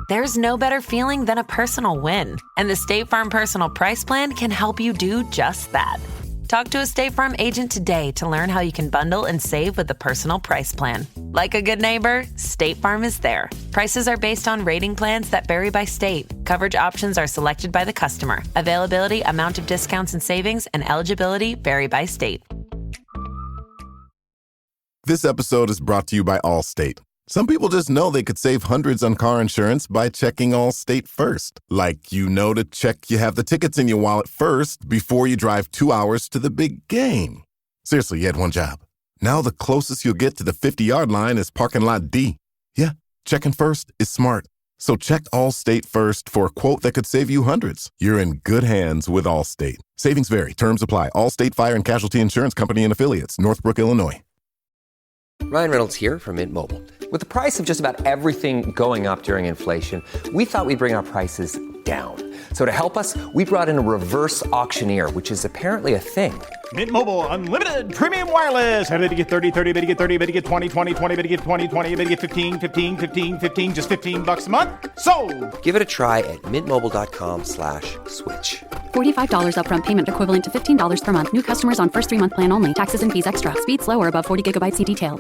There's no better feeling than a personal win, and the State Farm Personal Price Plan can help you do just that. Talk to a State Farm agent today to learn how you can bundle and save with the Personal Price Plan. Like a good neighbor, State Farm is there. Prices are based on rating plans that vary by state. Coverage options are selected by the customer. Availability, amount of discounts and savings, and eligibility vary by state. This episode is brought to you by Allstate. Some people just know they could save hundreds on car insurance by checking Allstate first. Like, you know, to check you have the tickets in your wallet first before you drive 2 hours to the big game. Seriously, you had one job. Now the closest you'll get to the 50-yard line is parking lot D. Yeah, checking first is smart. So check Allstate first for a quote that could save you hundreds. You're in good hands with Allstate. Savings vary. Terms apply. Allstate Fire and Casualty Insurance Company and Affiliates. Northbrook, Illinois. Ryan Reynolds here from Mint Mobile. With the price of just about everything going up during inflation, we thought we'd bring our prices down. So to help us, we brought in a reverse auctioneer, which is apparently a thing. Mint Mobile Unlimited Premium Wireless. How to get 30, 30, bit to get 30, bit to get 20, 20, 20, bit to get 20, 20, bit to get 15, 15, 15, 15, just $15 a month? Sold! Give it a try at mintmobile.com/switch. $45 upfront payment equivalent to $15 per month. New customers on first 3-month plan only. Taxes and fees extra. Speed slower above 40 gigabytes. See detail.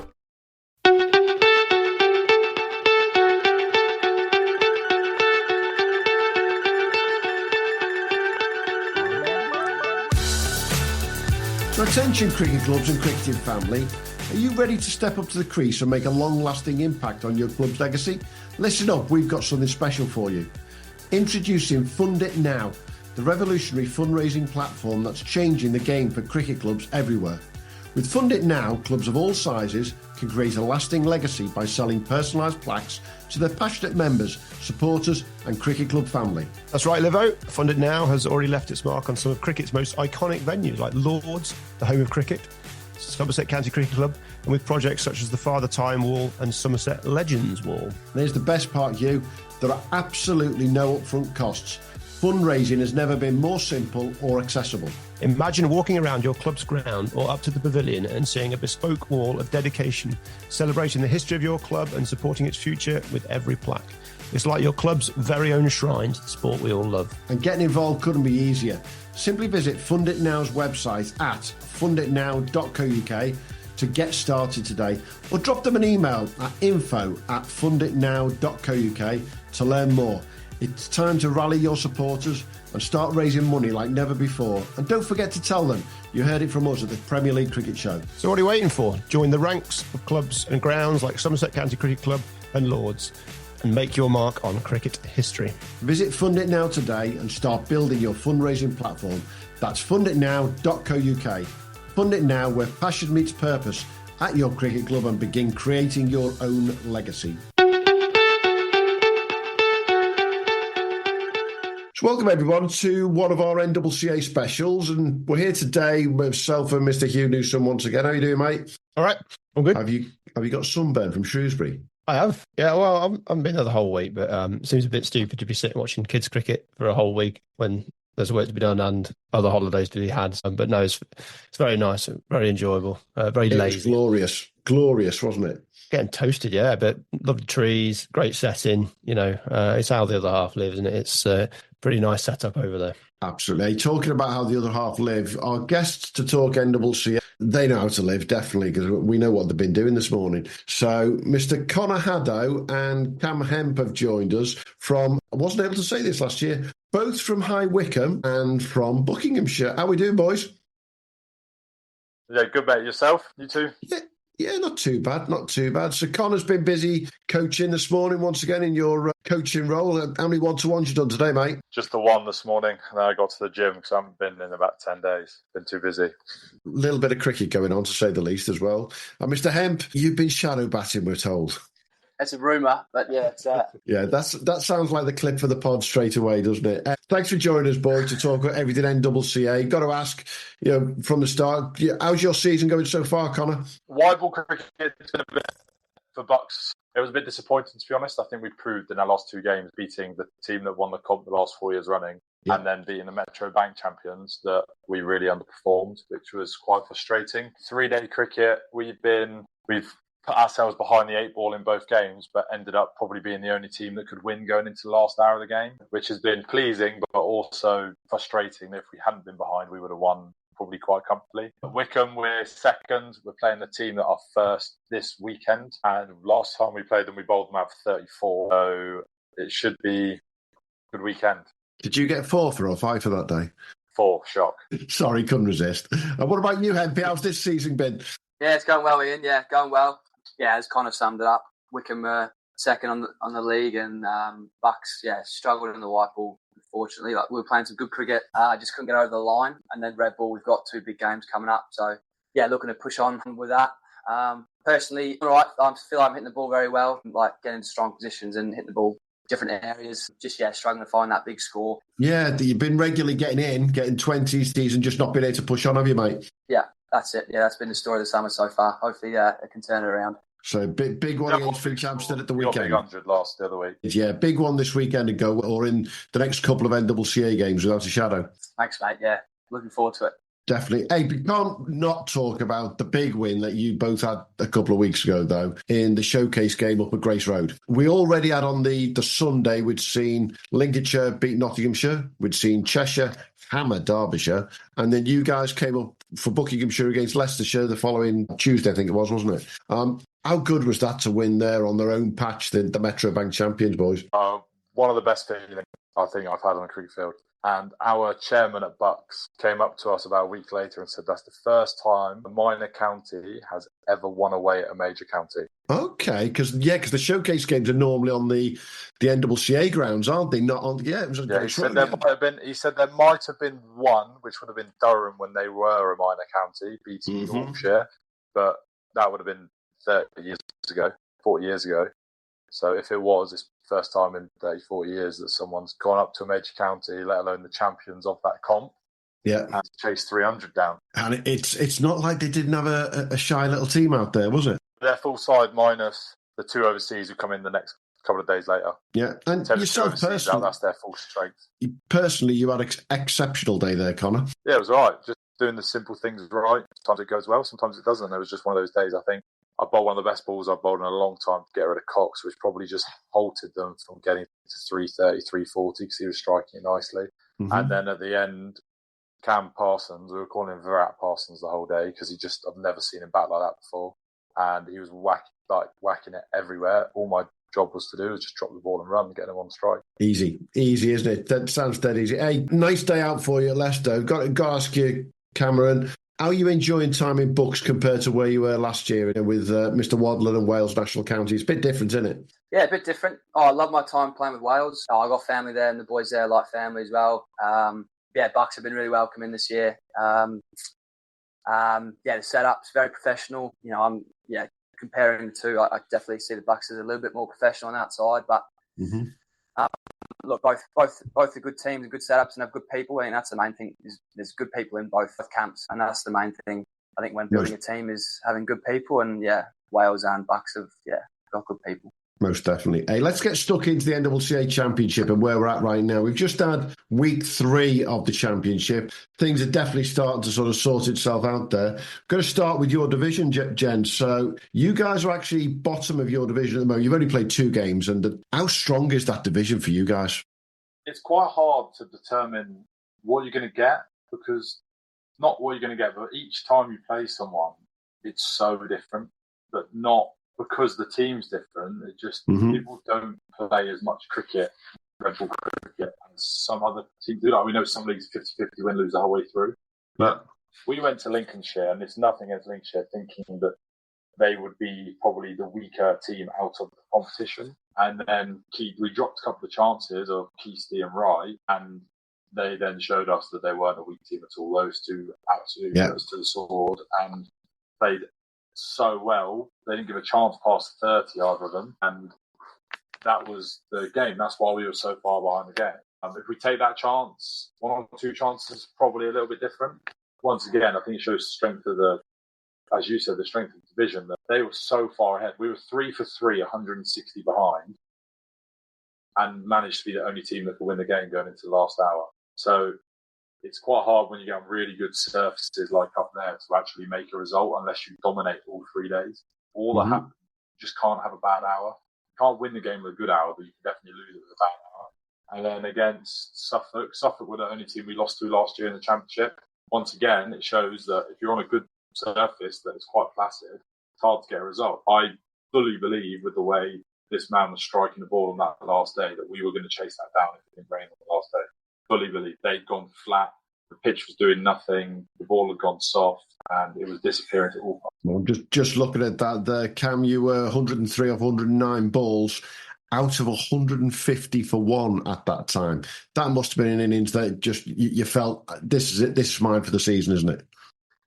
So attention cricket clubs and cricketing family, are you ready to step up to the crease and make a long-lasting impact on your club's legacy? Listen up, we've got something special for you. Introducing Fund It Now, the revolutionary fundraising platform that's changing the game for cricket clubs everywhere. With Fund It Now, clubs of all sizes can create a lasting legacy by selling personalised plaques to their passionate members, supporters and cricket club family. That's right, Livo. Fund It Now has already left its mark on some of cricket's most iconic venues like Lords, the home of cricket, Somerset County Cricket Club, and with projects such as the Father Time Wall and Somerset Legends Wall. And here's the best part, Hugh. There are absolutely no upfront costs. Fundraising has never been more simple or accessible. Imagine walking around your club's ground or up to the pavilion and seeing a bespoke wall of dedication, celebrating the history of your club and supporting its future with every plaque. It's like your club's very own shrine to the sport we all love. And getting involved couldn't be easier. Simply visit Fund It Now's website at funditnow.co.uk to get started today, or drop them an email at info@funditnow.co.uk to learn more. It's time to rally your supporters and start raising money like never before. And don't forget to tell them you heard it from us at the Premier League Cricket Show. So what are you waiting for? Join the ranks of clubs and grounds like Somerset County Cricket Club and Lords and make your mark on cricket history. Visit Fund It Now today and start building your fundraising platform. That's funditnow.co.uk. Fund It Now, where passion meets purpose at your cricket club, and begin creating your own legacy. So welcome everyone to one of our NCCA specials, and we're here today with myself and Mr. Hugh Newsom once again. How are you doing, mate? All right, I'm good. Have you got sunburn from Shrewsbury? I have. Yeah, well, I've been there the whole week, but it seems a bit stupid to be sitting watching kids cricket for a whole week when there's work to be done and other holidays to be had. But no, it's very nice, very enjoyable, very lazy. It was glorious, wasn't it? Getting toasted, yeah, but lovely trees, great setting. You know, it's how the other half lives, and it's pretty nice setup over there. Absolutely. Talking about how the other half live, our guests to talk NCCA, they know how to live, definitely, because we know what they've been doing this morning. So Mr. Connor Haddow and Cam Hemp have joined us from, I wasn't able to say this last year, both from High Wycombe and from Buckinghamshire. How we doing, boys? Yeah, good, mate. Yourself? You too? Yeah, not too bad, not too bad. So Connor's been busy coaching this morning once again in your coaching role. How many one-to-ones you done today, mate? Just the one this morning, and then I got to the gym because I haven't been in about 10 days. Been too busy. A little bit of cricket going on, to say the least, as well. And Mr. Hemp, you've been shadow batting, we're told. It's a rumour, but yeah, it's Yeah, that sounds like the clip for the pod straight away, doesn't it? Thanks for joining us, boys, to talk about everything NCCA. Got to ask, from the start, how's your season going so far, Connor? White ball cricket has been a bit for Bucks. It was a bit disappointing, to be honest. I think we proved in our last two games, beating the team that won the comp the last 4 years running, and then beating the Metro Bank champions, that we really underperformed, which was quite frustrating. 3-day cricket, we've put ourselves behind the 8 ball in both games, but ended up probably being the only team that could win going into the last hour of the game, which has been pleasing, but also frustrating. If we hadn't been behind, we would have won probably quite comfortably. At Wycombe, we're second. We're playing the team that are first this weekend. And last time we played them, we bowled them out for 34. So it should be a good weekend. Did you get 4 or 5 for that day? 4, shock. Sorry, couldn't resist. And what about you, Hemp? How's this season been? Yeah, it's going well, Ian. Yeah, going well. Yeah, it's kind of summed it up. Wycombe second on the league, and Bucks, struggled in the white ball. Unfortunately, we were playing some good cricket, just couldn't get over the line. And then red ball, we've got 2 big games coming up, so looking to push on with that. Personally, all right, I feel like I'm hitting the ball very well, like getting into strong positions and hitting the ball different areas. Just struggling to find that big score. Yeah, you've been regularly getting 20s season, just not been able to push on, have you, mate? Yeah, that's it. Yeah, that's been the story of the summer so far. Hopefully, it can turn it around. So big one against Finchampstead at the weekend. Big 100 the other week. Yeah, big one this weekend to go, or in the next couple of NCCA games without a shadow. Thanks, mate. Yeah, looking forward to it. Definitely. Hey, we can't not talk about the big win that you both had a couple of weeks ago, though, in the showcase game up at Grace Road. We already had on the Sunday, we'd seen Lincolnshire beat Nottinghamshire, we'd seen Cheshire hammer Derbyshire, and then you guys came up for Buckinghamshire against Leicestershire the following Tuesday, I think it was, wasn't it? How good was that to win there on their own patch, the Metro Bank champions, boys? One of the best feelings I think I've had on a cricket field. And our chairman at Bucks came up to us about a week later and said that's the first time a minor county has ever won away at a major county. Okay, because the showcase games are normally on the NCCA grounds, aren't they? Not on. Yeah, it was. Yeah, he said there might have been one, which would have been Durham when they were a minor county, beating Yorkshire, but that would have been 30 years ago, 40 years ago. So if it was, it's the first time in 30, 40 years that someone's gone up to a major county, let alone the champions of that comp, and chased 300 down. And it's not like they didn't have a shy little team out there, was it? They're full side minus the 2 overseas who come in the next couple of days later. Yeah, and yourself personally, that's their full strength. Personally, you had an exceptional day there, Connor. Yeah, it was all right. Just doing the simple things right. Sometimes it goes well, sometimes it doesn't. It was just one of those days, I think. I bowled one of the best balls I've bowled in a long time to get rid of Cox, which probably just halted them from getting to 330, 340 because he was striking it nicely. Mm-hmm. And then at the end, Cam Parsons, we were calling him Virat Parsons the whole day because I've never seen him bat like that before. And he was whacking it everywhere. All my job was to do was just drop the ball and run and get him on strike. Easy, isn't it? That sounds dead easy. Hey, nice day out for you at Leicester. Got to ask you, Cameron, how are you enjoying time in Bucks compared to where you were last year with Mr. Wadler and Wales National County? It's a bit different, isn't it? Yeah, a bit different. I love my time playing with Wales. I got family there and the boys there like family as well. Bucks have been really welcoming this year. The setup's very professional. Comparing the two, I definitely see the Bucks as a little bit more professional on that side. But look, both are good teams and good setups and have good people. I think that's the main thing. There's good people in both camps, and that's the main thing. I think when building a team is having good people, and Wales and Bucks have got good people. Most definitely. Hey, let's get stuck into the NCCA Championship and where we're at right now. We've just had week 3 of the Championship. Things are definitely starting to sort of sort itself out there. I'm going to start with your division, Jen. So you guys are actually bottom of your division at the moment. You've only played 2 games. And how strong is that division for you guys? It's quite hard to determine what you're going to get because not what you're going to get, but each time you play someone, it's so different, but not because the team's different. It just people don't play as much cricket, red ball cricket, as some other teams do. Like we know some leagues 50-50 win-lose the whole way through. But we went to Lincolnshire, and it's nothing against Lincolnshire, thinking that they would be probably the weaker team out of the competition. And then we dropped a couple of chances of Keasty and Wright, and they then showed us that they weren't a weak team at all. Those two absolutely put us to the sword and played so well. They didn't give a chance past 30, either of them, and that was the game. That's why we were so far behind the game. If we take that chance, 1 or 2 chances, probably a little bit different. Once again, I think it shows the strength of as you said, the strength of the division, that they were so far ahead. We were 3 for 3, 160 behind, and managed to be the only team that could win the game going into the last hour. So it's quite hard when you get on really good surfaces like up there to actually make a result unless you dominate all 3 days. All that happens, you just can't have a bad hour. You can't win the game with a good hour, but you can definitely lose it with a bad hour. And then against Suffolk were the only team we lost to last year in the Championship. Once again, it shows that if you're on a good surface that is quite placid, it's hard to get a result. I fully believe with the way this man was striking the ball on that last day that we were going to chase that down if it didn't rain on the last day. Fully believe. They'd gone flat. The pitch was doing nothing. The ball had gone soft, and it was disappearing to all. Well, just looking at that there, Cam, you were 103 of 109 balls out of 150 for one at that time. That must have been an innings that just you felt, this is it, this is mine for the season, isn't it?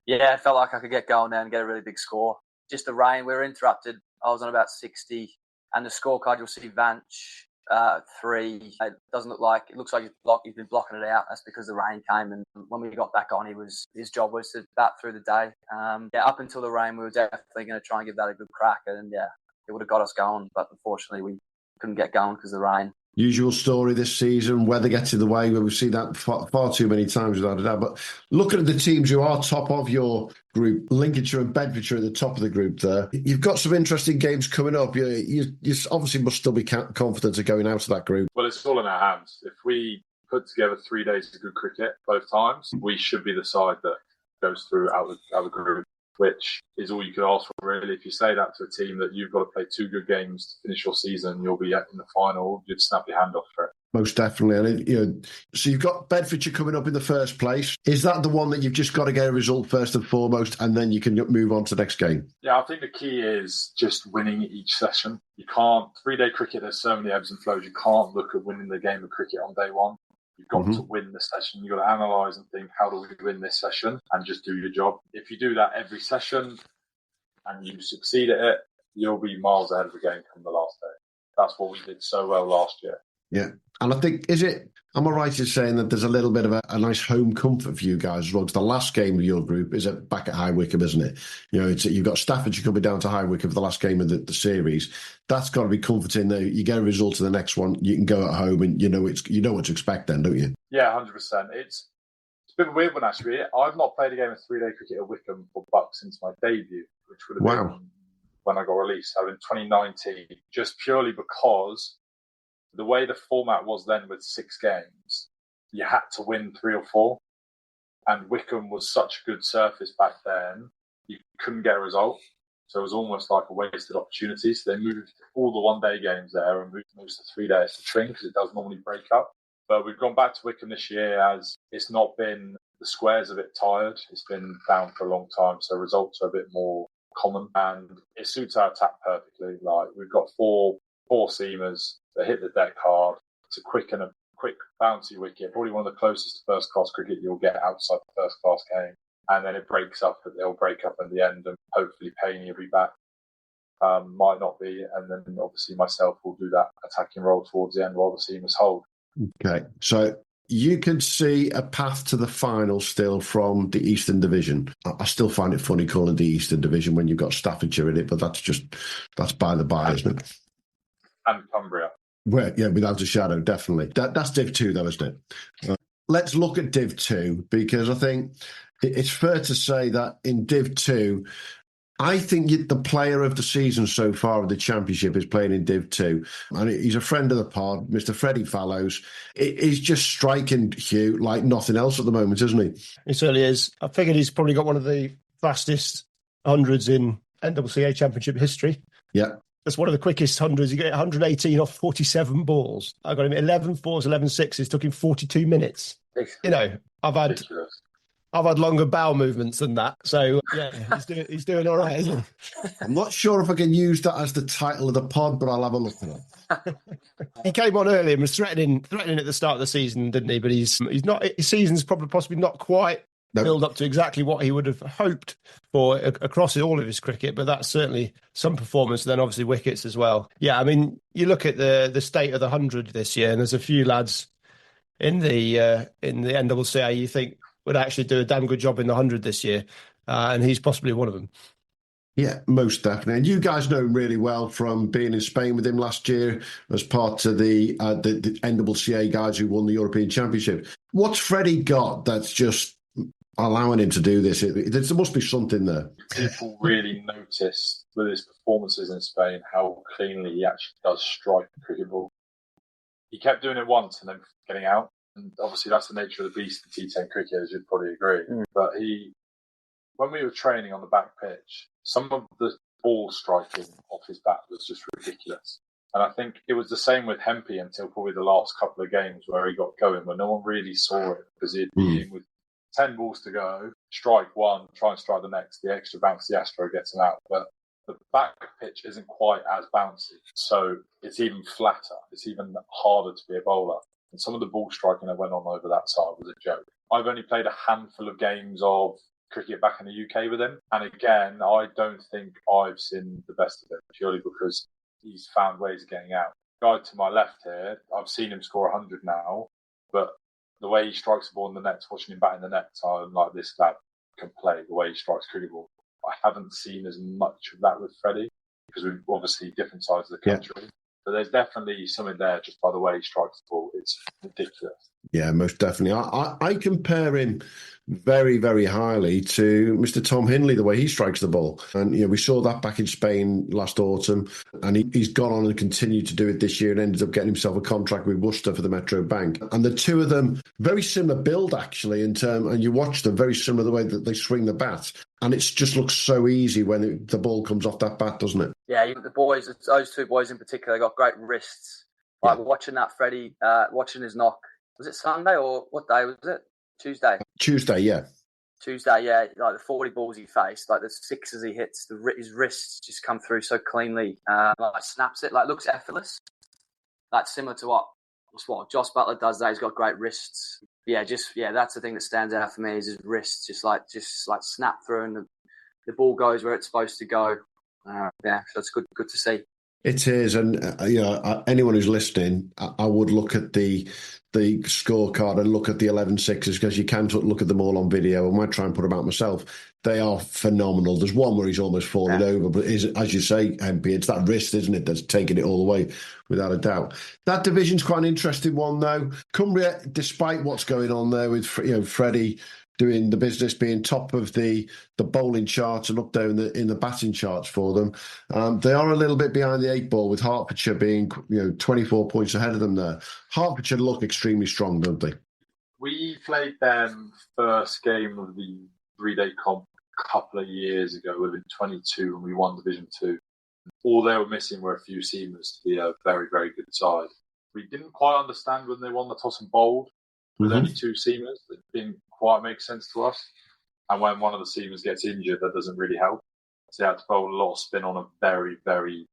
Yeah, it felt like I could get going there and get a really big score. Just the rain, we were interrupted. I was on about 60, and the scorecard, you'll see Vanch 3. It doesn't look like, it looks like he's been blocking it out. That's because the rain came, and when we got back on, his job was to bat through the day. Up until the rain, we were definitely going to try and give that a good crack, and it would have got us going, but unfortunately we couldn't get going because of the rain. Usual story this season, weather gets in the way, we've seen that far too many times without a doubt. But looking at the teams who are top of your group, Lincolnshire and Bedfordshire at the top of the group there, you've got some interesting games coming up. You obviously must still be confident of going out of that group. Well, it's all in our hands. If we put together 3 days of good cricket both times, we should be the side that goes through out of the group, which is all you could ask for, really. If you say that to a team that you've got to play 2 good games to finish your season, you'll be in the final, you'd snap your hand off for it. Most definitely. And so you've got Bedfordshire coming up in the first place. Is that the one that you've just got to get a result first and foremost, and then you can move on to the next game? Yeah, I think the key is just winning each session. You can't, 3-day cricket, there's so many ebbs and flows, you can't look at winning the game of cricket on day one. You've got to win the session. You've got to analyse and think, how do we win this session? And just do your job. If you do that every session and you succeed at it, you'll be miles ahead of the game come the last day. That's what we did so well last year. Yeah. And I think, am I right in saying that there's a little bit of a nice home comfort for you guys as well? Because the last game of your group is back at High Wycombe, isn't it? You've got Staffordshire coming down to High Wycombe for the last game of the series. That's got to be comforting. You get a result to the next one, you can go at home and you know what to expect then, don't you? Yeah, 100%. It's been a weird one, actually. I've not played a game of 3-day cricket at Wycombe for Bucks since my debut, which would have been when I got released. So in 2019, just purely because the way the format was then with 6 games, you had to win 3 or 4. And Wycombe was such a good surface back then, you couldn't get a result. So it was almost like a wasted opportunity. So they moved all the 1-day games there and moved to 3 days to trim because it does normally break up. But we've gone back to Wycombe this year as it's not been, the square's a bit tired. It's been down for a long time. So results are a bit more common and it suits our attack perfectly. Like we've got four seamers that hit the deck hard. It's a quick bouncy wicket, probably one of the closest to first class cricket you'll get outside the first class game. And then it breaks up, they'll break up at the end and hopefully Payne will be back. Might not be. And then obviously myself will do that attacking role towards the end while the seamers hold. Okay. So you can see a path to the final still from the Eastern Division. I still find it funny calling the Eastern Division when you've got Staffordshire in it, but that's by the by, isn't it? And Cumbria. Well, yeah, without a shadow, definitely. That's Div 2 though, isn't it? Let's look at Div 2 because I think it's fair to say that in Div 2, I think the player of the season so far of the Championship is playing in Div 2. And he's a friend of the pod, Mr. Freddie Fallows. He's just striking, Hugh, like nothing else at the moment, isn't he? He certainly is. I figured he's probably got one of the fastest hundreds in NCCA Championship history. Yeah. That's one of the quickest hundreds. You get 118 off 47 balls. I got him 11 fours, 11 sixes. Took him 42 minutes. I've had longer bowel movements than that. So, yeah, he's doing all right, isn't he? I'm not sure if I can use that as the title of the pod, but I'll have a look at it. He came on early and was threatening at the start of the season, didn't he? But he's not. His season's possibly not quite build up to exactly what he would have hoped for across all of his cricket, but that's certainly some performance. Then obviously wickets as well. Yeah, I mean, you look at the state of the 100 this year, and there's a few lads in the NCCA you think would actually do a damn good job in the 100 this year, and he's possibly one of them. Yeah, most definitely. And you guys know him really well from being in Spain with him last year as part of the NCCA guys who won the European Championship. What's Freddie got that's just allowing him to do this. There must be something there. People really noticed with his performances in Spain how cleanly he actually does strike the cricket ball. He kept doing it once and then getting out. And obviously that's the nature of the beast in T10 cricket, as you'd probably agree. But when we were training on the back pitch, some of the ball striking off his bat was just ridiculous. And I think it was the same with Hemp until probably the last couple of games where he got going, where no one really saw it because he'd be in with 10 balls to go, strike one, try and strike the next, the extra bounce, the Astro gets him out. But the back pitch isn't quite as bouncy, so it's even flatter. It's even harder to be a bowler. And some of the ball striking that went on over that side was a joke. I've only played a handful of games of cricket back in the UK with him. And again, I don't think I've seen the best of him, purely because he's found ways of getting out. Guy to my left here, I've seen him score 100 now, but the way he strikes the ball in the nets, watching him bat in the nets, I'm like, this lad can play the way he strikes cricket ball. I haven't seen as much of that with Freddie, because we're obviously different sides of the country. Yeah. But there's definitely something there just by the way he strikes the ball. It's ridiculous. Yeah, most definitely. I compare him very, very highly to Mr. Tom Hindley, the way he strikes the ball. And, we saw that back in Spain last autumn, and he's gone on and continued to do it this year and ended up getting himself a contract with Worcester for the Metro Bank. And the two of them, very similar build, actually, and you watch them, very similar the way that they swing the bat. And it just looks so easy when the ball comes off that bat, doesn't it? Yeah, the boys, those two boys in particular, got great wrists. Like watching that Freddie, watching his knock. Was it Sunday or what day was it? Tuesday. Tuesday, yeah. Tuesday, yeah. Like the 40 balls he faced, like the sixes he hits, his wrists just come through so cleanly. Like snaps it, like looks effortless. Like similar to what Josh Butler does. That he's got great wrists. That's the thing that stands out for me is his wrists, just like snap through, and the ball goes where it's supposed to go. So it's good to see. It is, and anyone who's listening, I would look at the scorecard and look at the 11 sixes, because you can look at them all on video. I might try and put them out myself. They are phenomenal. There's one where he's almost fallen over, but as you say, MP, it's that wrist, isn't it, that's taking it all the way, without a doubt. That division's quite an interesting one, though. Cumbria, despite what's going on there with Freddie doing the business, being top of the bowling charts and up there in the batting charts for them, they are a little bit behind the eight ball, with Hertfordshire being 24 points ahead of them there. Hertfordshire look extremely strong, don't they? We played them first game of the 3-day comp a couple of years ago. We've been 22 and we won Division 2. All they were missing were a few seamers to be a very, very good side. We didn't quite understand when they won the toss and bowled with only two seamers. It didn't quite make sense to us. And when one of the seamers gets injured, that doesn't really help. So they had to bowl a lot of spin on a very, very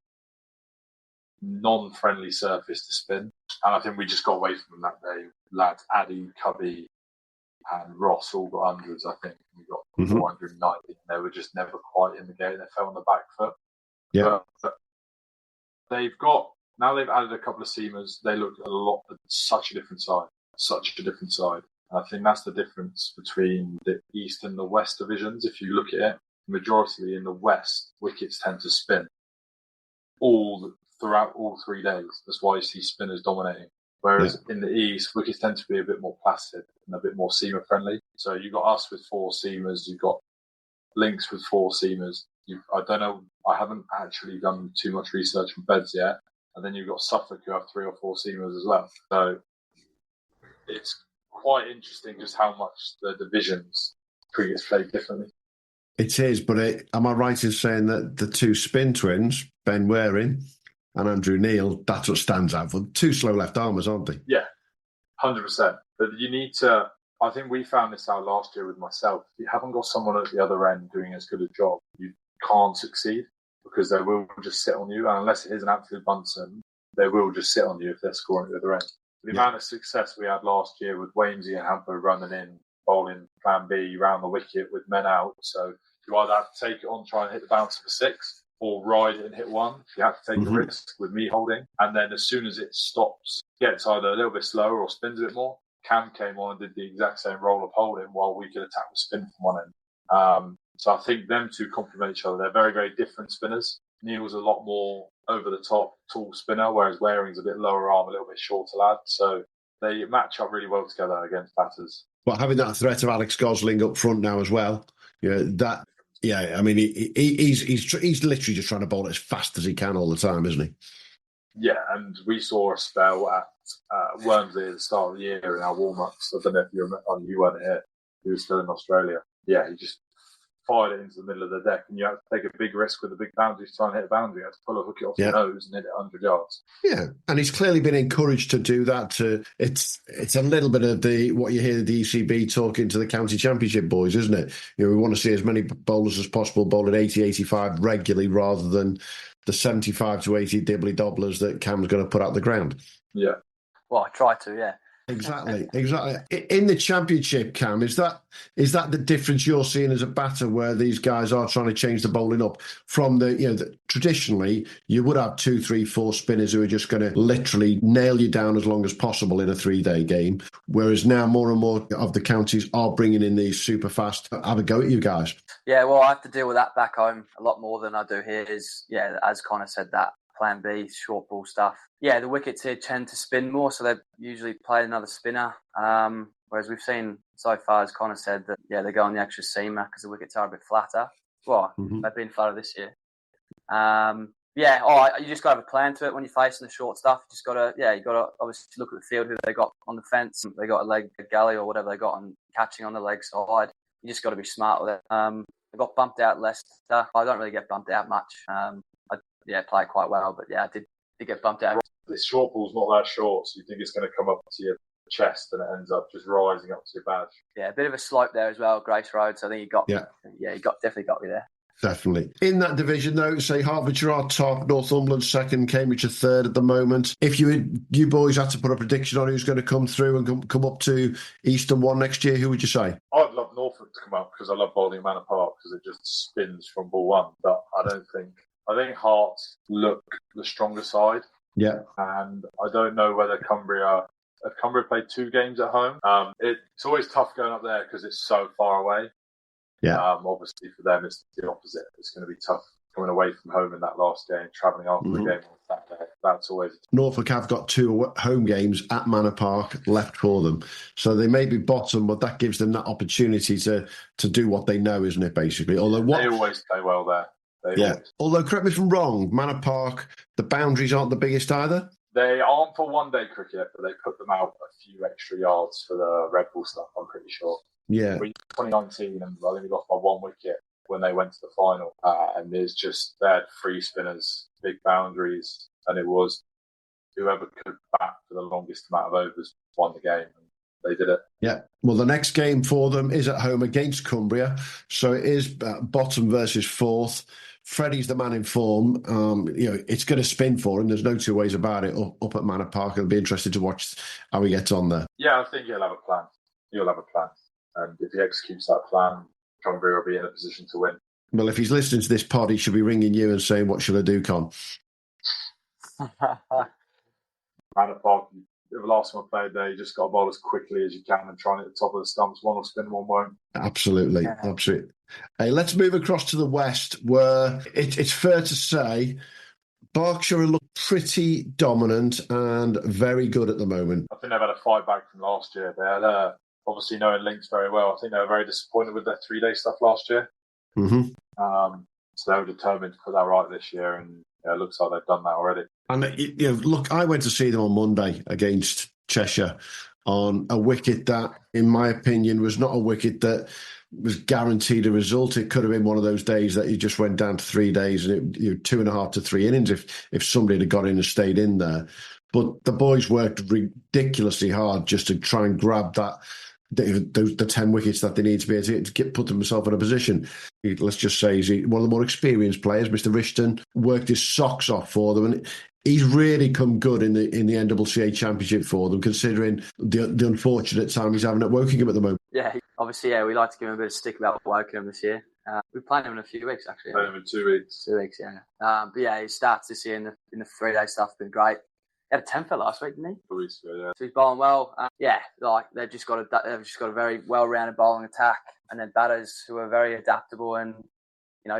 non-friendly surface to spin. And I think we just got away from them that day. Lads, Addy, Cubby and Ross all got hundreds, I think. We got 490. And they were just never quite in the game. They fell on the back foot. Yeah. But they've added a couple of seamers. They look such a different side. I think that's the difference between the East and the West divisions. If you look at it, majority in the West, wickets tend to spin throughout all 3 days. That's why you see spinners dominating. Whereas in the East, wickets tend to be a bit more placid and a bit more seamer friendly. So you've got us with 4 seamers, you've got Links with 4 seamers. I don't know, I haven't actually done too much research on beds yet. And then you've got Suffolk who have 3 or 4 seamers as well. So it's quite interesting just how much the divisions cricket's played differently. It is, but am I right in saying that the 2 spin twins, Ben Waring and Andrew Neil, that's what stands out for 2 slow left armers, aren't they? Yeah, 100%. But you need to, I think we found this out last year with myself. If you haven't got someone at the other end doing as good a job, you can't succeed, because they will just sit on you. And unless it is an absolute Bunsen, they will just sit on you if they're scoring at the other end. The amount of success we had last year with Wamesy and Hamper running in, bowling plan B round the wicket with men out. So you either have to take it on, try and hit the bouncer for 6, or ride it and hit 1. You have to take a risk with me holding. And then as soon as it stops, gets either a little bit slower or spins a bit more. Cam came on and did the exact same role of holding while we could attack with spin from one end. So I think them two complement each other. They're very, very different spinners. Neil's a lot more over the top, tall spinner, whereas Waring's a bit lower arm, a little bit shorter lad. So they match up really well together against batters. But having that threat of Alex Gosling up front now as well, I mean, he's literally just trying to bowl it as fast as he can all the time, isn't he? Yeah, and we saw a spell at Wormsley at the start of the year in our warm-ups. I don't know if you remember, you weren't here. He was still in Australia. Yeah, he just fired it into the middle of the deck, and you had to take a big risk with a big boundary to try and hit a boundary. You had to pull a hook it off your nose and hit it 100 yards. Yeah, and he's clearly been encouraged to do that. It's a little bit of what you hear the ECB talking to the county championship boys, isn't it? We want to see as many bowlers as possible bowling 80, 85 regularly rather than the 75 to 80 dibbly dobblers that Cam's going to put out the ground. Yeah. Well, I try to, yeah. Exactly. In the championship, Cam, is that the difference you're seeing as a batter, where these guys are trying to change the bowling up from traditionally you would have 2, 3, 4 spinners who are just going to literally nail you down as long as possible in a 3-day game, whereas now more and more of the counties are bringing in these super fast. Have a go at you guys. Yeah, well, I have to deal with that back home a lot more than I do here. As Connor said, that plan B, short ball stuff. Yeah, the wickets here tend to spin more, so they usually play another spinner. Whereas we've seen so far, as Connor said, that they go on the extra seamer because the wickets are a bit flatter. Well, they've been flatter this year. You just got to have a plan to it when you're facing the short stuff. You got to obviously look at the field, who they got on the fence. They got a galley or whatever they got on catching on the leg side. You just got to be smart with it. I got bumped out Leicester. I don't really get bumped out much. I play quite well, but I did get bumped out. This short ball's not that short, so you think it's going to come up to your chest, and it ends up just rising up to your badge. Yeah, a bit of a slope there as well, Grace Road. So I think definitely got me there. Definitely. In that division, though, say Hertfordshire are top, Northumberland second, Cambridge third at the moment. If you boys had to put a prediction on who's going to come through and come up to Eastern 1 next year, who would you say? I'd love Norfolk to come up because I love bowling Manor Park because it just spins from ball one. But I think Hearts look the stronger side. Yeah. And I don't know whether Cumbria played 2 games at home. It's always tough going up there because it's so far away. Yeah. Obviously for them it's the opposite. It's going to be tough coming away from home in that last game, travelling after the game on Saturday. That's always... Norfolk have got 2 home games at Manor Park left for them. So they may be bottom, but that gives them that opportunity to do what they know, isn't it, basically? They always play well there. Although, correct me if I'm wrong, Manor Park, the boundaries aren't the biggest either? They aren't for one-day cricket, but they put them out a few extra yards for the red ball stuff, I'm pretty sure. Yeah. 2019, and I think we lost by 1 wicket when they went to the final. And they had 3 spinners, big boundaries, and it was whoever could bat for the longest amount of overs won the game. And they did it. Yeah. Well, the next game for them is at home against Cumbria. So it is bottom versus 4th. Freddie's the man in form. It's going to spin for him. There's no 2 ways about it. Up at Manor Park, it'll be interesting to watch how he gets on there. Yeah, I think he'll have a plan. And if he executes that plan, Cumbria will be in a position to win. Well, if he's listening to this pod, he should be ringing you and saying, "What should I do, Con?" Manor Park, the last one I played there, you just got to bowl as quickly as you can and try and hit the top of the stumps. One will spin, one won't. Absolutely. Hey, let's move across to the West, where it's fair to say Berkshire look pretty dominant and very good at the moment. I think they've had a fight back from last year. They had, obviously knowing Links very well, I think they were very disappointed with their 3-day stuff last year. Mm-hmm. So they were determined to put that right this year, and it looks like they've done that already. And look, I went to see them on Monday against Cheshire on a wicket that, in my opinion, was not a wicket that was guaranteed a result. It could have been one of those days that you just went down to 3 days and 2.5 to 3 innings if somebody had got in and stayed in there. But the boys worked ridiculously hard just to try and grab the 10 wickets that they need to be able to put themselves in a position. Let's just say he's one of the more experienced players. Mr. Rishton worked his socks off for them, and he's really come good in the NCCA Championship for them, considering the unfortunate time he's having at Wokingham at the moment. Yeah, obviously, we like to give him a bit of stick about Wokingham this year. We're playing him in a few weeks, actually. Playing him in 2 weeks. 2 weeks, yeah. But yeah, his stats this year in the 3-day stuff have been great. He had a 10 for last week, didn't he? 2 weeks ago, yeah. So he's bowling well. They've just got a very well-rounded bowling attack, and then batters who are very adaptable and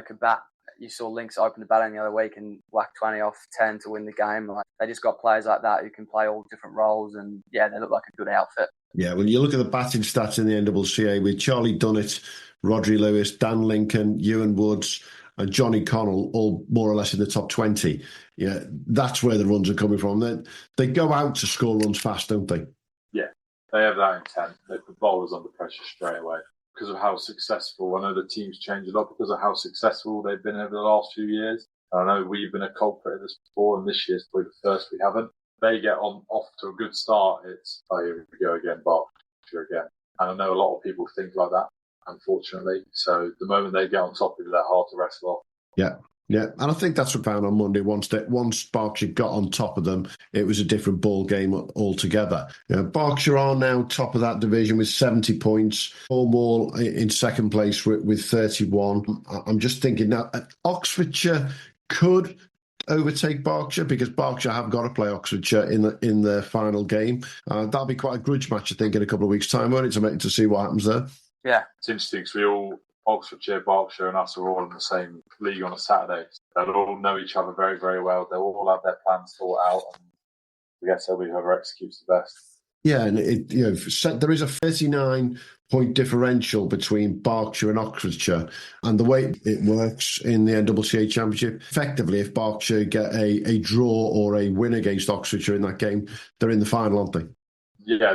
could bat you saw Lynx open the batting the other week and whack 20 off 10 to win the game. Like, they just got players like that who can play all different roles, and yeah, they look like a good outfit. Yeah, when you look at the batting stats in the NCCA with Charlie Dunnett, Rodri Lewis, Dan Lincoln, Ewan Woods, and Johnny Connell, all more or less in the top 20, yeah, that's where the runs are coming from. They go out to score runs fast, don't they? Yeah, they have that intent. They put bowlers under pressure straight away because of how successful. I know the team's changed a lot because of how successful they've been over the last few years. I know we've been a culprit of this before, and this year's probably the first we haven't. They get off to a good start. It's, oh, here we go again, Berkshire again. And I know a lot of people think like that, unfortunately. So the moment they get on top of it, they're hard to wrestle off. Yeah. Yeah, and I think that's what found on Monday. Once Berkshire got on top of them, it was a different ball game altogether. Berkshire are now top of that division with 70 points. Cornwall in second place with 31. I'm just thinking now, Oxfordshire could overtake Berkshire because Berkshire have got to play Oxfordshire in the final game. That'll be quite a grudge match, I think, in a couple of weeks' time, won't it, to see what happens there? Yeah, it's interesting because Oxfordshire, Berkshire and us are all in the same league on a Saturday. They'll all know each other very, very well. They'll all have their plans thought out, and I guess whoever executes the best. Yeah, and there is a 39-point differential between Berkshire and Oxfordshire, and the way it works in the NCCA Championship, effectively, if Berkshire get a draw or a win against Oxfordshire in that game, they're in the final, aren't they? Yeah,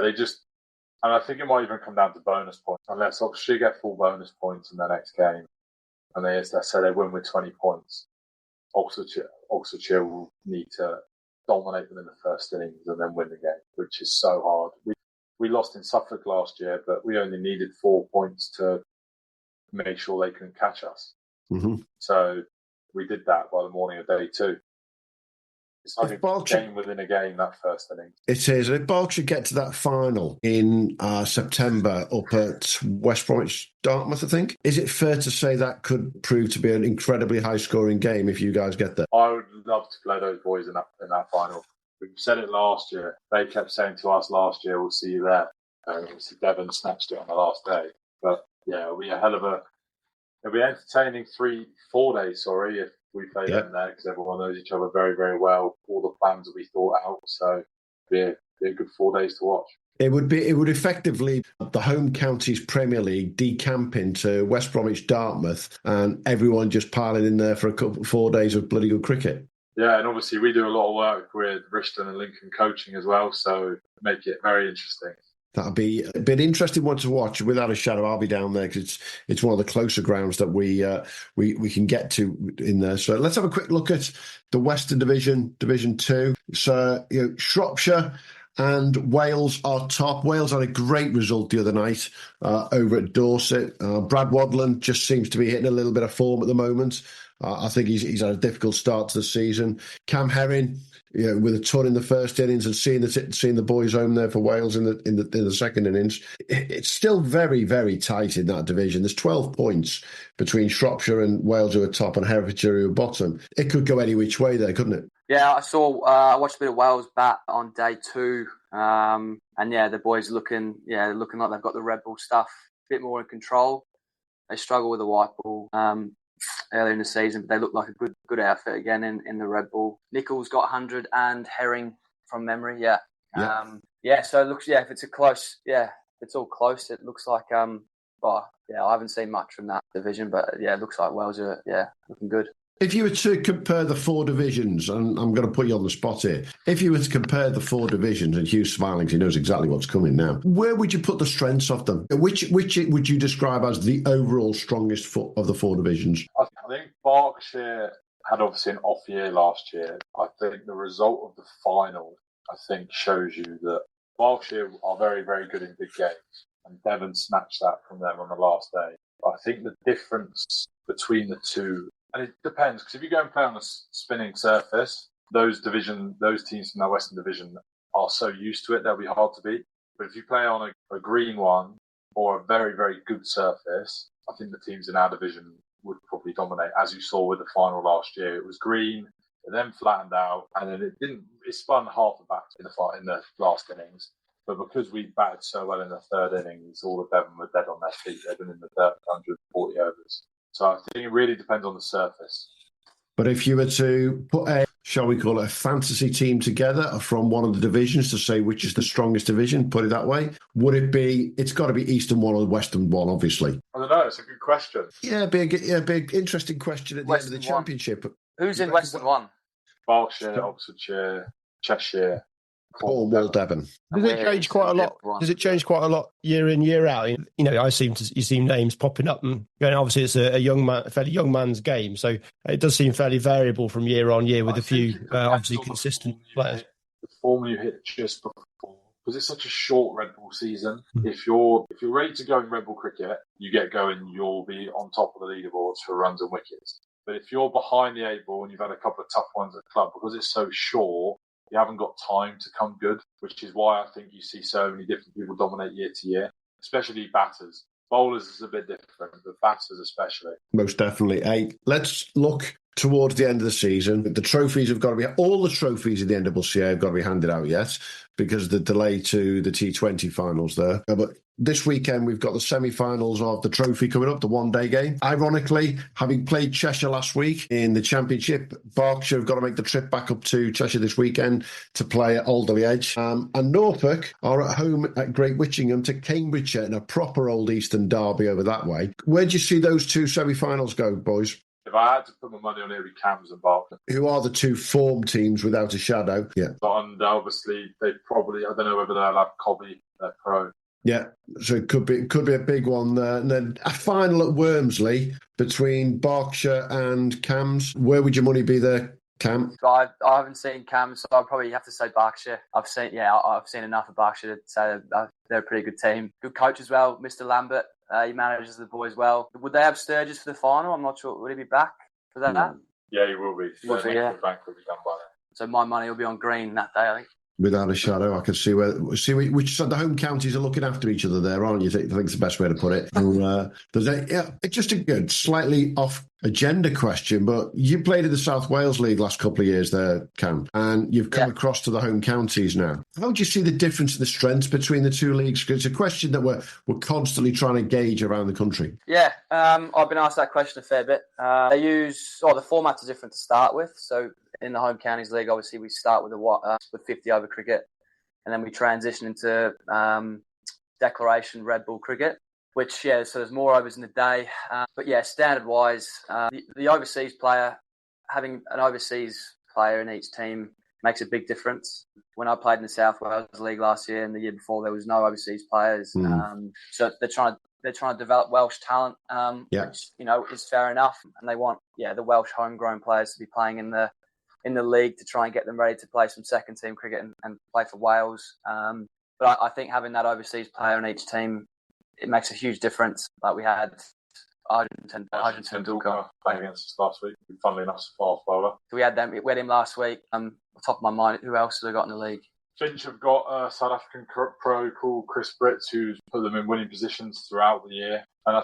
and I think it might even come down to bonus points, unless Oxfordshire get full bonus points in their next game, and let's say they win with 20 points. Oxfordshire will need to dominate them in the first innings and then win the game, which is so hard. We lost in Suffolk last year, but we only needed 4 points to make sure they couldn't catch us. Mm-hmm. So we did that by the morning of day 2. It's like a game within a game, that first inning. It is. If Berkshire get to that final in September up at West Bromwich Dartmouth, I think, is it fair to say that could prove to be an incredibly high-scoring game if you guys get there? I would love to play those boys in that final. We said it last year. They kept saying to us last year, we'll see you there. And obviously Devon snatched it on the last day. But yeah, it'll be it'll be entertaining 4 days, if we play them there, because everyone knows each other very, very well. All the plans will be thought out, so it'll be a good 4 days to watch. It would effectively the home counties Premier League decamp into West Bromwich Dartmouth, and everyone just piling in there for 4 days of bloody good cricket. Yeah, and obviously we do a lot of work with Rishton and Lincoln coaching as well, so make it very interesting. That'll be an interesting one to watch. Without a shadow, I'll be down there because it's one of the closer grounds that we can get to in there. So let's have a quick look at the Western Division, Division 2. So Shropshire and Wales are top. Wales had a great result the other night over at Dorset. Brad Wadland just seems to be hitting a little bit of form at the moment. I think he's had a difficult start to the season. Cam Herring, with a ton in the first innings and seeing the boys home there for Wales in the second innings, it's still very, very tight in that division. There's 12 points between Shropshire and Wales who are top and Herefordshire who are bottom. It could go any which way there, couldn't it? Yeah, I watched a bit of Wales bat on day 2, and yeah, the boys looking like they've got the red ball stuff a bit more in control. They struggle with the white ball earlier in the season, but they look like a good outfit again in the red ball. Nichols got 100 and Herring from memory, yeah. So it looks, if it's all close. It looks like, I haven't seen much from that division, but yeah, it looks like Wales are, looking good. If you were to compare the 4 divisions, and I'm going to put you on the spot here, if you were to compare the 4 divisions, and Hugh's smiling, he knows exactly what's coming now, where would you put the strengths of them? Which would you describe as the overall strongest of the 4 divisions? I think Berkshire had obviously an off year last year. I think the result of the final, shows you that Berkshire are very, very good in big games, and Devon snatched that from them on the last day. I think the difference between the two, and it depends, because if you go and play on a spinning surface, those teams from that Western Division are so used to it, they'll be hard to beat. But if you play on a green one or a very, very good surface, I think the teams in our division would probably dominate, as you saw with the final last year. It was green, it then flattened out, and then it spun half a bat in the last innings. But because we batted so well in the third innings, all of Devon were dead on their feet. They've been in the dirt 140 overs. So I think it really depends on the surface. But if you were to put a, shall we call it, a fantasy team together from one of the divisions to say which is the strongest division, put it that way, would it be, it's got to be Eastern one or Western one, obviously. I don't know, it's a good question. Yeah, big interesting question at the end of the championship. Who's in Western one? Berkshire, Oxfordshire, Cheshire, Cornwall, Devon. Does it change quite a lot? Does it change quite a lot year in, year out? You know, you see names popping up, and obviously it's a fairly young man's game, so it does seem fairly variable from year on year with a few obviously consistent players. The form you hit just before, because it's such a short Red Bull season. If you're ready to go in Red Bull cricket, you get going, you'll be on top of the leaderboards for runs and wickets. But if you're behind the 8 ball and you've had a couple of tough ones at the club, because it's so short, you haven't got time to come good, which is why I think you see so many different people dominate year to year, especially batters. Bowlers is a bit different, but batters especially. Most definitely. Hey, let's look towards the end of the season. The trophies have got to be, all the trophies in the NCCA have got to be handed out yet because of the delay to the T20 finals there. But this weekend, we've got the semi-finals of the trophy coming up, the one-day game. Ironically, having played Cheshire last week in the Championship, Berkshire have got to make the trip back up to Cheshire this weekend to play at Alderley Edge. And Norfolk are at home at Great Wycombe to Cambridgeshire in a proper Old Eastern derby over that way. Where do you see those two semi-finals go, boys? If I had to put my money on it, it would be Cams and Berkshire. Who are the two form teams without a shadow? Yeah. And obviously, they probably, I don't know whether they'll have Cobby, their pro. Yeah, so it could be a big one there. And then a final at Wormsley between Berkshire and Cams. Where would your money be there, Cam? I haven't seen Cams, so I'll probably have to say Berkshire. I've seen enough of Berkshire to say that they're a pretty good team. Good coach as well, Mr. Lambert. He manages the boys well. Would they have Sturgis for the final? I'm not sure. Would he be back for that? Yeah, he will be. The bank will be done by then. So my money will be on green that day, I think. Without a shadow, I can see which the home counties are looking after each other there, aren't you? I think it's the best way to put it. And, it's just a good, slightly off agenda question, but you played in the South Wales League last couple of years there, Cam, and you've come across to the home counties now. How do you see the difference in the strengths between the two leagues? Because it's a question that we're constantly trying to gauge around the country. Yeah, I've been asked that question a fair bit. The formats are different to start with, so in the Home Counties League, obviously, we start with 50 over cricket, and then we transition into declaration Red Bull cricket, which, so there's more overs in the day. Standard-wise, the overseas player, having an overseas player in each team makes a big difference. When I played in the South Wales League last year and the year before, there was no overseas players. So they're trying to develop Welsh talent, which, is fair enough. And they want, the Welsh homegrown players to be playing in the league to try and get them ready to play some second team cricket and play for Wales. But I think having that overseas player in each team, it makes a huge difference. Like we had Arjun Tendulkar playing against us last week. Funnily enough, fast bowler. So we had him last week. Top of my mind, who else have they got in the league? Finch have got a South African pro called Chris Britts, who's put them in winning positions throughout the year. And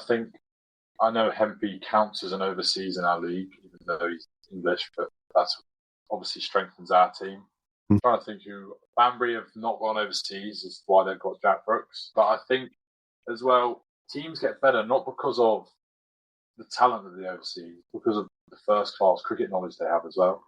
I know Hemp counts as an overseas in our league, even though he's English, but that's obviously strengthens our team. I'm trying to think who Banbury have not gone overseas, is why they've got Jack Brooks. But I think as well, teams get better not because of the talent of the overseas, because of the first class cricket knowledge they have as well.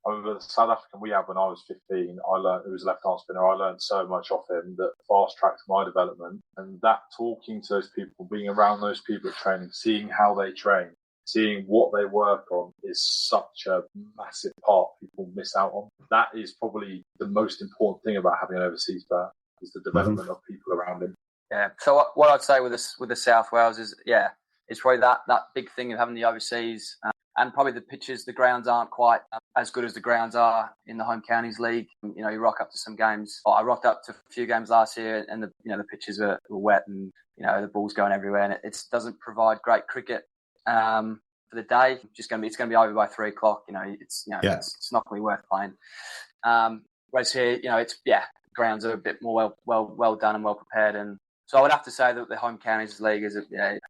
I remember the South African we had when I was 15, I learned, it was a left-arm spinner, I learned so much off him that fast-tracked my development. And that talking to those people, being around those people at training, seeing how they train, seeing what they work on is such a massive part people miss out on. That is probably the most important thing about having an overseas player, is the development of people around him. Yeah. So what I'd say with the South Wales is, it's probably that big thing of having the overseas, and probably the pitches, the grounds aren't quite as good as the grounds are in the Home Counties League. You rock up to some games. I rocked up to a few games last year, and the pitches were wet, and the ball's going everywhere, and it doesn't provide great cricket for the day. It's going to be over by 3:00. It's not going to be worth playing. Whereas here, grounds are a bit more well done and well prepared, and So I would have to say that the Home Counties League is,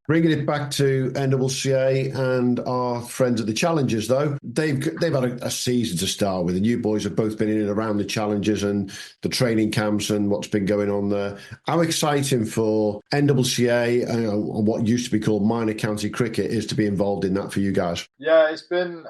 Bringing it back to NCCA and our friends at the Challengers, though, they've had a season to start with, and you boys have both been in and around the Challengers and the training camps and what's been going on there. How exciting for NCCA and what used to be called minor county cricket is to be involved in that for you guys? Yeah, it's been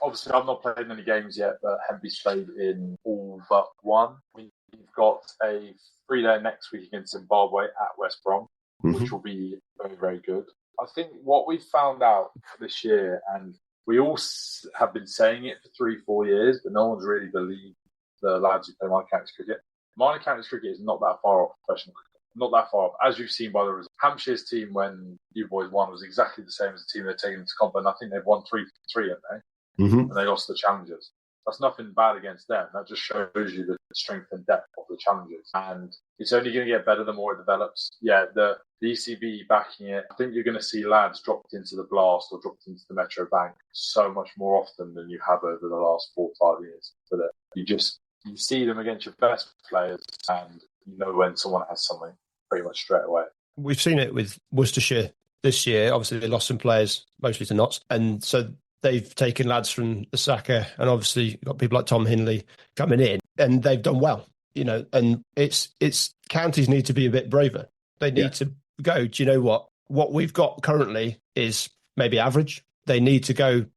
obviously I've not played any games yet, but Hemp's played in all but one. We've got a 3-day next week against Zimbabwe at West Brom, which will be very, very good. I think what we found out this year, and we all have been saying it for 3-4 years, but no one's really believed the lads who play minor county cricket. Minor county cricket is not that far off professional cricket. Not that far off, as you've seen by the results. Hampshire's team, when you boys won, was exactly the same as the team they're taking into comp, and I think they've won 3-3, haven't they? And they lost the Challengers. That's nothing bad against them. That just shows you the strength and depth of the Challengers. And it's only going to get better the more it develops. Yeah, the ECB backing it. I think you're going to see lads dropped into the Blast or dropped into the Metro Bank so much more often than you have over the last 4 or 5 years. So that you see them against your best players and you know when someone has something pretty much straight away. We've seen it with Worcestershire this year. Obviously, they lost some players, mostly to Notts. And so they've taken lads from the Saka, and obviously you've got people like Tom Hindley coming in, and they've done well, and it's counties need to be a bit braver. They need to go, do you know what we've got currently is maybe average. They need to go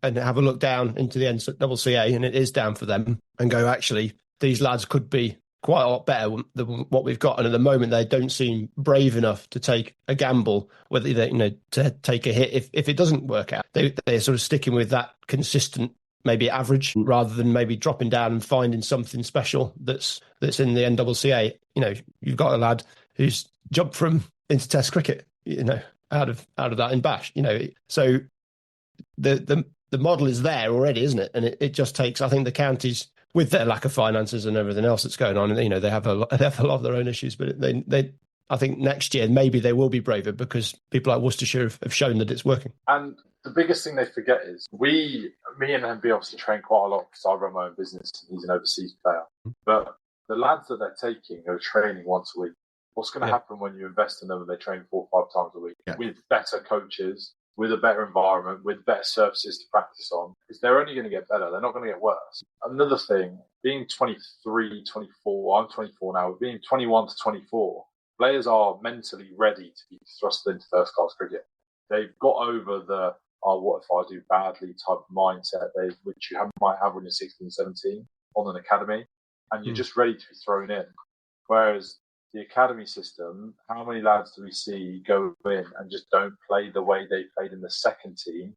and have a look down into the NCCA, and it is down for them, and go, actually, these lads could be quite a lot better than what we've got. And at the moment, they don't seem brave enough to take a gamble, whether they, to take a hit if it doesn't work out. They're sort of sticking with that consistent, maybe average, rather than maybe dropping down and finding something special that's in the NCCA. You've got a lad who's jumped into Test cricket, out of that in Bash. So the model is there already, isn't it? And it just takes, I think, the counties, with their lack of finances and everything else that's going on, and they have a lot of their own issues. But I think next year maybe they will be braver because people like Worcestershire have shown that it's working. And the biggest thing they forget is me and Hemp obviously train quite a lot because I run my own business and he's an overseas player. But the lads that they're taking are training once a week. What's going to happen when you invest in them and they train 4 or 5 times a week with better coaches, with a better environment, with better surfaces to practice on, because they're only going to get better. They're not going to get worse. Another thing, being 23, 24, I'm 24 now, being 21 to 24, players are mentally ready to be thrust into first-class cricket. They've got over the, what if I do badly type of mindset, which you might have when you're 16, 17 on an academy, and you're just ready to be thrown in. Whereas the academy system, how many lads do we see go in and just don't play the way they played in the second team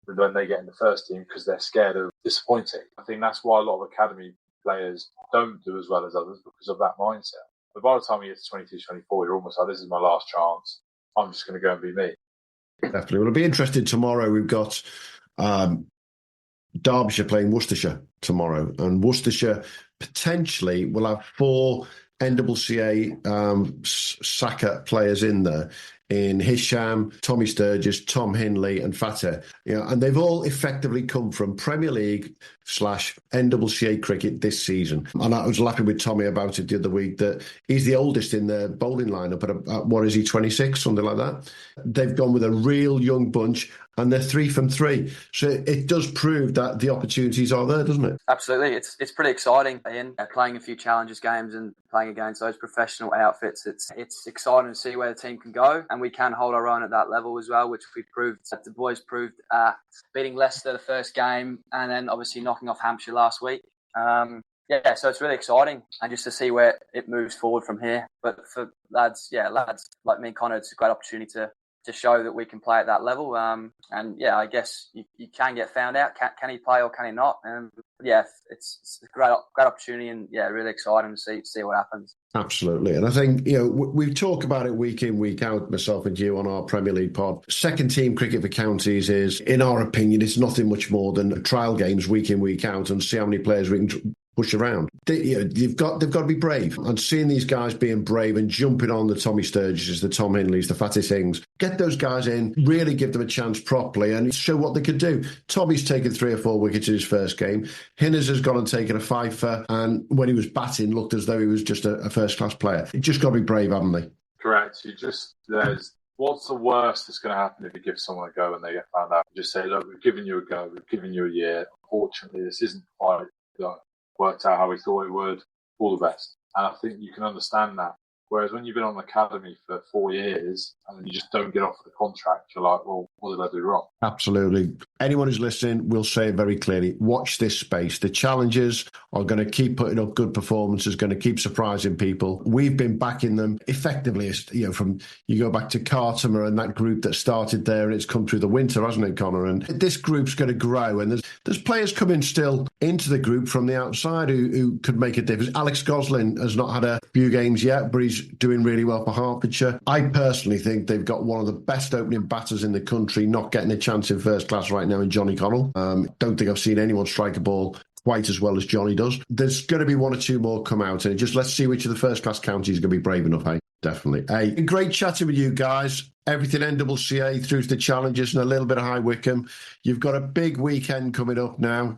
when they get in the first team because they're scared of disappointing? I think that's why a lot of academy players don't do as well as others, because of that mindset. But by the time you get to 22, 24, you're almost like, this is my last chance. I'm just going to go and be me. Definitely. Well, it'll be interesting tomorrow. We've got Derbyshire playing Worcestershire tomorrow, and Worcestershire potentially will have 4 NCCA Saka players in there, in Hisham, Tommy Sturgis, Tom Hindley and Fateh. And they've all effectively come from Premier League / NCCA cricket this season. And I was laughing with Tommy about it the other week that he's the oldest in the bowling lineup at what is he, 26, something like that. They've gone with a real young bunch and they're 3 from 3. So it does prove that the opportunities are there, doesn't it? Absolutely. It's pretty exciting, Ian, playing a few Challengers games and playing against those professional outfits. It's exciting to see where the team can go, and we can hold our own at that level as well, which we proved. The boys proved beating Leicester the first game and then obviously knocking off Hampshire last week. So it's really exciting, and just to see where it moves forward from here. But for lads like me and Connor, it's a great opportunity to show that we can play at that level. I guess you can get found out. Can he play or can he not? It's a great opportunity, and really exciting to see what happens. Absolutely. And I think, we talk about it week in, week out, myself and you on our Premier League pod. Second team cricket for counties is, in our opinion, it's nothing much more than trial games week in, week out, and see how many players we can push around. They've got to be brave. And seeing these guys being brave and jumping on the Tommy Sturgises, the Tom Hinleys, the Fatty Things, get those guys in, really give them a chance properly and show what they could do. Tommy's taken 3 or 4 wickets in his first game. Hinners has gone and taken a fifer, and when he was batting, looked as though he was just a first-class player. You just got to be brave, haven't they? Correct. What's the worst that's going to happen if you give someone a go and they get found out? You just say, look, we've given you a go, we've given you a year. Unfortunately, this isn't quite worked out how we thought it would. All the best. And I think you can understand that. Whereas when you've been on the academy for 4 years and you just don't get off the contract, you're like, well, what did I do wrong? Absolutely. Anyone who's listening will say it very clearly. Watch this space. The challengers are going to keep putting up good performances, going to keep surprising people. We've been backing them effectively, from you go back to Cartimer and that group that started there, and it's come through the winter, hasn't it, Connor? And this group's going to grow, and there's players coming still into the group from the outside who could make a difference. Alex Goslin has not had a few games yet, but he's doing really well for Hertfordshire. I personally think they've got one of the best opening batters in the country, not getting a chance in first class right now in Johnny Connell. Don't think I've seen anyone strike a ball quite as well as Johnny does. There's going to be 1 or 2 more come out, and just let's see which of the first class counties are going to be brave enough, hey? Definitely. Hey, great chatting with you guys. Everything NCCA through to the challenges and a little bit of High Wycombe. You've got a big weekend coming up now.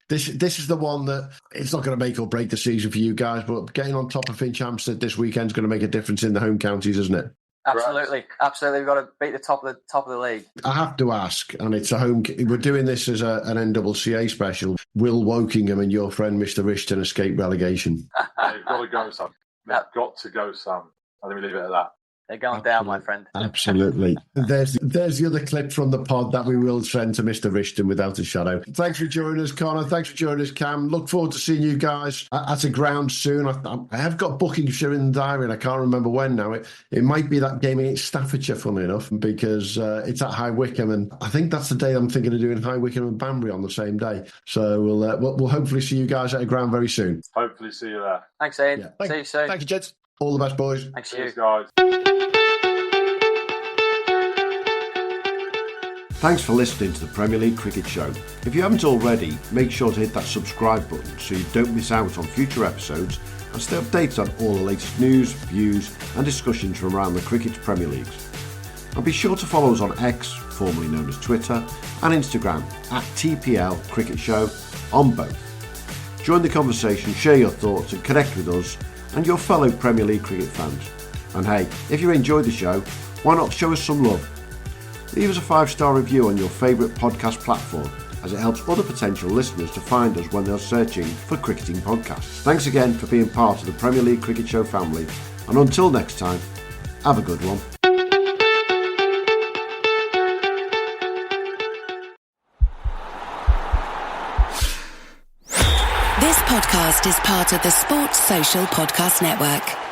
This is the one that it's not going to make or break the season for you guys, but getting on top of Finchampstead this weekend is going to make a diffence in the home counties, isn't it? Absolutely. We've got to beat the top of the league. I have to ask, and it's a home. We're doing this as an NCCA special. Will Wokingham and your friend Mr. Rishton escape relegation? They've got to go, Sam. They've got to go, Sam. Let me leave it at that. They're going down, my friend. Absolutely. There's the other clip from the pod that we will send to Mr. Rishton without a shadow. Thanks for joining us, Connor. Thanks for joining us, Cam. Look forward to seeing you guys at a ground soon. I have got Buckinghamshire in the diary, and I can't remember when now. It might be that game against Staffordshire, funnily enough, because it's at High Wycombe, and I think that's the day I'm thinking of doing High Wycombe and Banbury on the same day. So we'll hopefully see you guys at a ground very soon. Hopefully see you there. Thanks, Ian. Yeah. See you soon. Thank you, gents. All the best, boys. Thanks, Cheers, guys. Thanks for listening to the Premier League Cricket Show. If you haven't already, make sure to hit that subscribe button so you don't miss out on future episodes and stay updated on all the latest news, views and discussions from around the Cricket's Premier Leagues. And be sure to follow us on X, formerly known as Twitter, and Instagram at TPL Cricket Show on both. Join the conversation, share your thoughts and connect with us and your fellow Premier League cricket fans. And hey, if you enjoyed the show, why not show us some love? Leave us a 5-star review on your favourite podcast platform, as it helps other potential listeners to find us when they're searching for cricketing podcasts. Thanks again for being part of the Premier League Cricket Show family, and until next time, have a good one. This podcast is part of the Sports Social Podcast Network.